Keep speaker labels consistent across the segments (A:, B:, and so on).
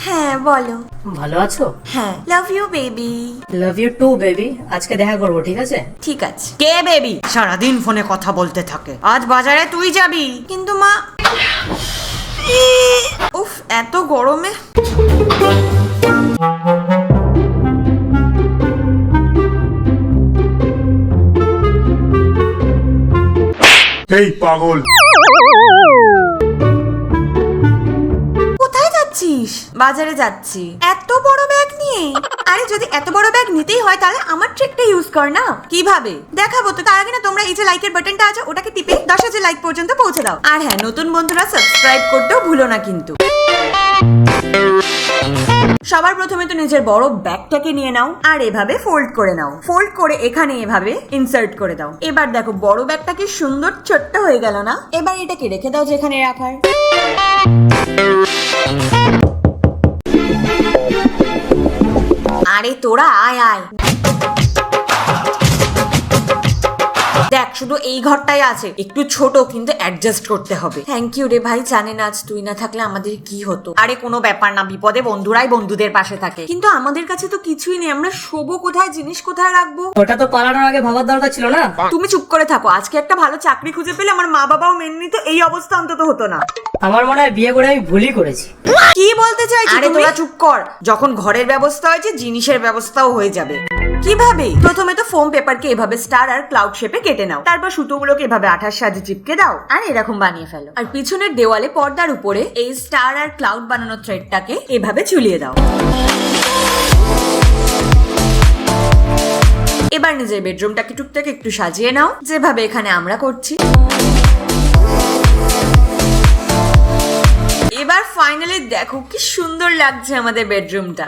A: হ্যাঁ বলো।
B: ভালো আছো?
A: হ্যাঁ। Love you baby.
B: Love you too baby. আজকে দেখা করবো, ঠিক আছে?
A: ঠিক আছে।
C: কে বেবি? সারাদিন ফোনে কথা বলতে থাকে। আজ বাজারে তুই যাবি।
A: কিন্তু মা, উফ এত গরমে।
D: এই পাগল,
A: কোথায় যাচ্ছিস? বাজারে যাচ্ছি। এত বড় ব্যাগ নিয়ে? আরে যদি এত বড় ব্যাগ নিতেই হয় তাহলে আমার ট্রিকটা ইউজ কর না। কিভাবে দেখাবো তো? তার আগে না তোমরা এই যে লাইকের বাটনটা আছে ওটাকে টিপে 10,000 লাইক পর্যন্ত পৌঁছে দাও। আর হ্যাঁ, নতুন বন্ধুরা সাবস্ক্রাইব করতেও ভুলো না কিন্তু। সবার প্রথমে তো নিজের বড় ব্যাগটাকে নিয়ে নাও আর এভাবে ফোল্ড করে নাও। ফোল্ড করে এখানে এভাবে ইনসার্ট করে দাও। এবার দেখো বড় ব্যাগটা কি সুন্দর ছোট্ট হয়ে গেল না? এবার এটাকে রেখে দাও যেখানে রাখার। আরে তোরা আয় আয়, দেখ শুধু এই ঘরটাই আছে, একটু ছোট কিন্তু অ্যাডজাস্ট করতে হবে। থ্যাংক ইউ রে ভাই, জানে না আজ তুই না থাকলে আমাদের কি হতো।
C: আরে কোনো ব্যাপার না, বিপদে বন্ধুরাই বন্ধুদের পাশে থাকে।
A: কিন্তু আমাদের কাছে তো কিছুই নেই, আমরা শোবো কোথায়, জিনিস কোথায় রাখবো?
B: ওটা তো পালানোর আগে ভাবার দরকার ছিল না?
A: তুমি চুপ করে থাকো। আজকে একটা ভালো চাকরি খুঁজে পেলে আমার মা বাবাও মেনে নিত, এই অবস্থা অন্তত হতো না।
B: আমার মনে হয় বিয়ে করে আমি ভুলই করেছি।
A: কি বলতে চাইছো?
C: আরে তোরা চুপ কর, যখন ঘরের ব্যবস্থা হয়েছে জিনিসের ব্যবস্থাও হয়ে যাবে।
A: কিভাবে? প্রথমে তো ফোম পেপারকে এভাবে স্টার আর ক্লাউড শেপে কেটে নাও। তারপর সুতোগুলোকে এভাবে আঠার সাহায্যে চিপকে দাও আর এরকম বানিয়ে ফেলো। আর পিছনের দেওয়ালে পর্দার উপরে এই স্টার আর ক্লাউড বানানোর থ্রেডটাকে এভাবে ঝুলিয়ে দাও। এবার নিজের বেডরুমটাকে টুকটাক একটু সাজিয়ে নাও, যেভাবে এখানে আমরা করছি। এবার ফাইনালি দেখো কি সুন্দর লাগছে আমাদের বেডরুমটা।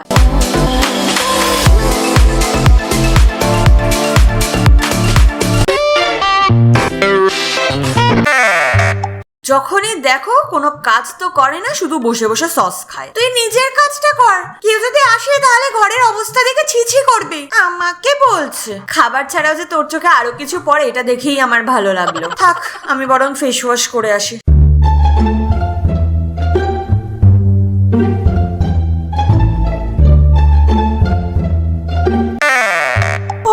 A: যখনই দেখো কোনো কাজ তো করে না, শুধু বসে বসে সস খায়। তুই নিজের কাজটা কর, কেউ যদি আসে তাহলে ঘরের অবস্থা দেখে ছিছি করবে। আমাকে বলছে খাবার ছাড়াও যে তোর চোখে আরো কিছু পড়ে, এটা দেখেই আমার ভালো লাগলো। থাক, আমি বরং ফেস ওয়াশ করে আসি।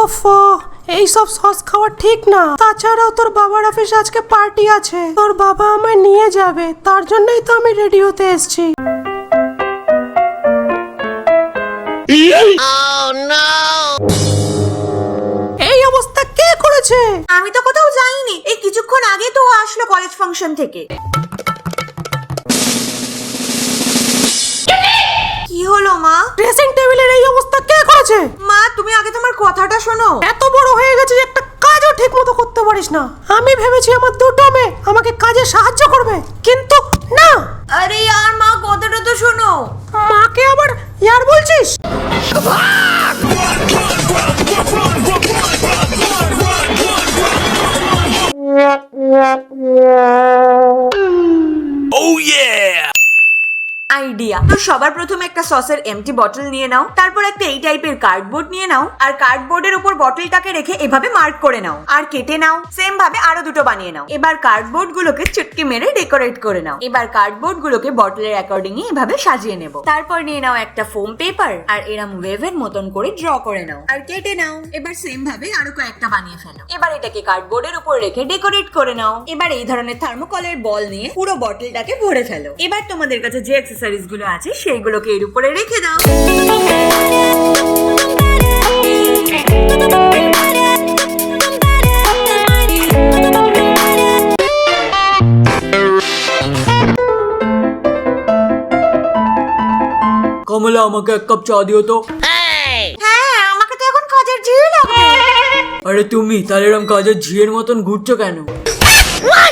E: ওফো, এইসব সস খাওয়া ঠিক না। তাছাড়াও তোর বাবার অফিসে আজকে পার্টি আছে, তোর বাবা আমায় নিয়ে যাবে, তার জন্যই তো আমি রেডি হতে এসেছি। এই অবস্থা কে করেছে?
A: আমি তো কোথাও যাইনি, এই কিছুক্ষণ আগে তো ও আসলো কলেজ ফাংশন থেকে। কি হলো মা?
E: ড্রেসিং টেবিলের এই অবস্থা কে করেছে?
A: মা তুমি আগে তোমার কথাটা শোনো।
E: এত বড় হয়ে গেছে যে একটা কাজও ঠিক মতো করতে পারিস না। আমি ভেবেছি আমার দুটো মেয়ে আমাকে কাজে সাহায্য করবে, কিন্তু না।
A: আরে यार মা, কথাটা তো শোনো।
E: মাকে আবার ইয়ার বলছিস?
A: আইডিয়া। তো সবার প্রথমে একটা সসের এমটি বটল নিয়ে নাও, তারপর একটা এই টাইপের কার্ডবোর্ড নিয়ে নাও, আর কার্ডবোর্ডের উপর বটলটাকে রেখে এভাবে মার্ক করে নাও আর কেটে নাও। সেম ভাবে আরো দুটো বানিয়ে নাও। এবার কার্ডবোর্ড গুলোকে চুটকি মেরে ডেকোরেট করে নাও। এবার কার্ডবোর্ড গুলোকে বটলের অ্যাকর্ডিংলি এভাবে সাজিয়ে নেব। তারপর নিয়ে নাও একটা ফোম পেপার আর এরম ওয়েভের মতন করে ড্র করে নাও আর কেটে নাও। এবার সেম ভাবে আরো কয়েকটা বানিয়ে ফেলো। এবার এটাকে কার্ডবোর্ডের উপর রেখে ডেকোরেট করে নাও। এবার এই ধরনের থার্মোকলের বল নিয়ে পুরো বটলটাকে ভরে ফেলো। এবার তোমাদের কাছে যে অ্যাক্সেসরিজ গুলো আছে সেইগুলোকে এর উপরে রেখে দাও।
F: কমলা, আমাকে এক কাপ চা দিও তো।
A: হ্যাঁ, আমাকে তো এখন কাজের ঝিল লাগবে।
F: আরে তুমি তাহলে এরকম কাজের ঝিয়ের মতন ঘুরছো কেন?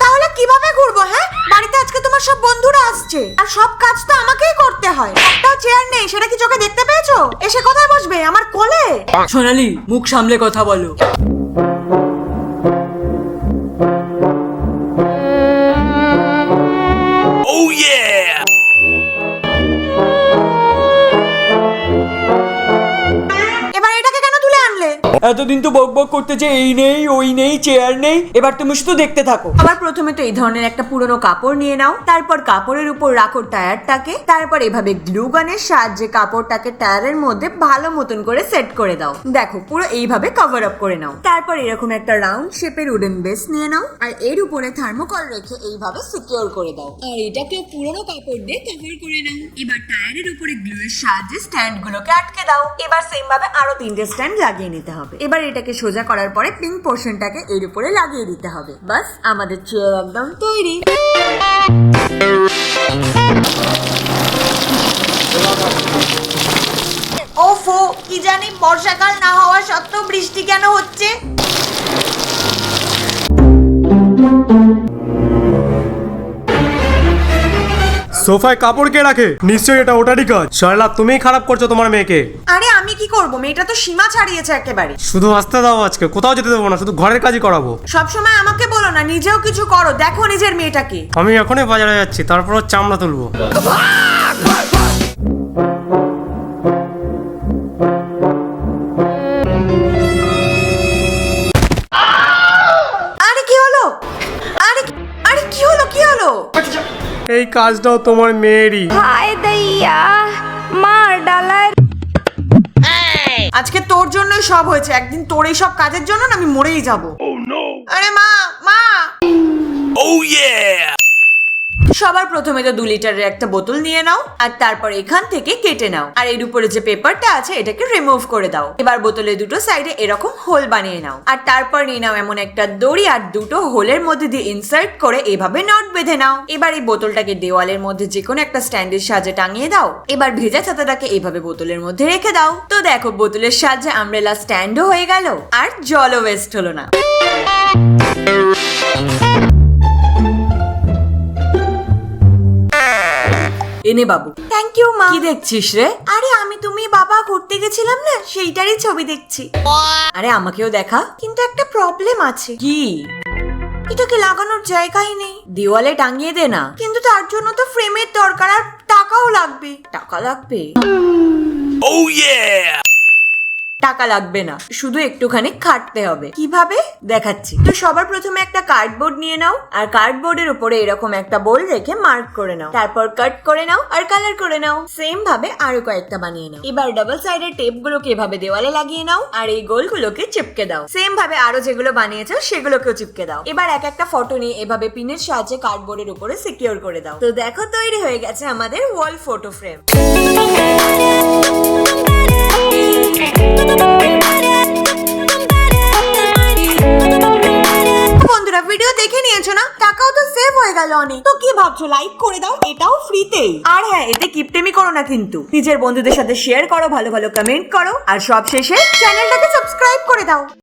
A: তাহলে কিভাবে ঘুরবো? হ্যাঁ, বাড়িতে আজকে তোমার সব বন্ধুরা আসছে আর সব কাজ তো আমাকেই করতে হয়। একটাও চেয়ার নেই, সেটা কি চোখে দেখতে পেয়েছো? এসে কোথায় বসবে? আমার কোলে।
F: সোনালি, মুখ সামলে কথা বলো।
A: এবার এটাকে কেন তুলে আনলে?
F: এতদিন তো বক বক করতেছে, এই নেই ওই নেই চেয়ার নেই, এবার তুমি শুধু দেখতে থাকো।
A: আবার প্রথমে তো এই ধরনের একটা পুরনো কাপড় নিয়ে নাও, তারপর কাপড়ের উপর রাখো টায়ারটাকে, তারপর এভাবে গ্লু গানের সাহায্যে কাপড়টাকে টায়ারের মধ্যে ভালো মতন করে সেট করে দাও। দেখো পুরো এইভাবে কভার আপ করে নাও। তারপর এরকম একটা রাউন্ড শেপের উডেন বেস নিয়ে নাও আর এর উপরে থার্মোকল রেখে এইভাবে সিকিউর করে দাও। আর এটাকে পুরনো কাপড় দিয়ে কভার করে নাও। এবার টায়ারের উপরে গ্লু এর সাহায্যে স্ট্যান্ড গুলোকে আটকে দাও। এবার সেম ভাবে আরো 3টে স্ট্যান্ড লাগিয়ে নিতে হবে। এবার এটাকে সোজা করার পরে পিঙ্ক পোর্শনটাকে এর উপরে লাগিয়ে দিতে হবে। বাস আমাদের চেয়ার একদম তৈরি। ওফো, কি জানি বর্ষাকাল না হওয়া সত্ত্বেও বৃষ্টি কেন হচ্ছে?
G: সোফায় কাপড় কে রাখে? নিশ্চয়ই এটা ওটারই কাজ। সরলা, তুমিই খারাপ করছো তোমার মেয়েকে।
A: আরে আমি কি করব, মেয়েটা তো সীমা ছাড়িয়েছে একেবারে।
G: শুধু আসতে দাও, আজকে কোথাও যেতে দেবো না, শুধু ঘরের কাজই করাবো।
A: সবসময় আমাকে বলো না, নিজেও কিছু করো। দেখো নিজের মেয়েটাকে।
G: আমি এখনই বাজারে যাচ্ছি, তারপর ওর চামড়া তুলবো।
A: আরে কি হলো? আরে আরে কি হলো, কি হলো?
G: এই কাজটাও তোমার মেয়েরই।
H: हाय दैया मार डाला
A: আজকে তোর জন্যই সব হয়েছে। একদিন তোর এই সব কাজের জন্য না আমি মরেই যাব। আরে মা, মা। সবার প্রথমে তো 2 লিটারের একটা বোতল নিয়ে নাও আর তারপর এখান থেকে কেটে নাও আর এর উপরে যে পেপারটা আছে এটাকে রিমুভ করে দাও। এবার বোতলের দুটো সাইডে এরকম হোল বানিয়ে নাও আর তারপর নিয়ে নাও এমন একটা দড়ি আর দুটো হোলের মধ্যে দিয়ে ইনসার্ট করে এভাবে নট বেঁধে নাও। এবার এই বোতলটাকে দেওয়ালের মধ্যে যে কোনো একটা স্ট্যান্ডের সাহায্যে টাঙিয়ে দাও। এবার ভেজা ছাতাটাকে এভাবে বোতলের মধ্যে রেখে দাও। তো দেখো বোতলের সাহায্যে আমব্রেলা স্ট্যান্ডও হয়ে গেল আর জলও ওয়েস্ট হলো না। এনে বাবু। থ্যাংক ইউ মা। কি দেখছিস রে? আরে আমি তুমি বাবা ঘুরতে গেছিলাম না, সেইটারই ছবি দেখছি। আরে আমাকেও দেখা, কিন্তু একটা প্রবলেম আছে। কি? এটাকে লাগানোর জায়গাই নেই। দেওয়ালে টাঙিয়ে দে না। কিন্তু তার জন্য তো ফ্রেমের দরকার আর টাকাও লাগবে। টাকা লাগবে? টাকা লাগবে না, শুধু একটুখানি খাটতে হবে। কিভাবে দেখাচ্ছি। তো সবার প্রথমে একটা কার্ডবোর্ড নিয়ে নাও আর কার্ডবোর্ডের উপরে এরকম একটা বোল রেখে মার্ক করে নাও। তারপর কাট করে নাও আর কালার করে নাও। সেম ভাবে আরো কয়েকটা বানিয়ে নাও। এবার ডাবল সাইডের টেপ গুলোকে এভাবে দেওয়ালে লাগিয়ে নাও আর এই গোলগুলোকে চিপকে দাও। সেম ভাবে আরো যেগুলো বানিয়েছো সেগুলোকেও চিপকে দাও। এবার এক একটা ফটো নিয়ে এভাবে পিনের সাহায্যে কার্ডবোর্ডের উপরে সিকিউর করে দাও। তো দেখো তৈরি হয়ে গেছে আমাদের ওয়াল ফটো ফ্রেম। বন্ধুরা ভিডিও দেখে নিয়েছো না? টাকাও তো সেভ হয়ে গেল অনেক। তো কি ভাবছো, লাইক করে দাও, এটাও ফ্রিতেই। আর হ্যাঁ, এতে কিপটেমি করো না কিন্তু। নিজের বন্ধুদের সাথে শেয়ার করো, ভালো ভালো কমেন্ট করো আর সব শেষে চ্যানেলটাকে সাবস্ক্রাইব করে দাও।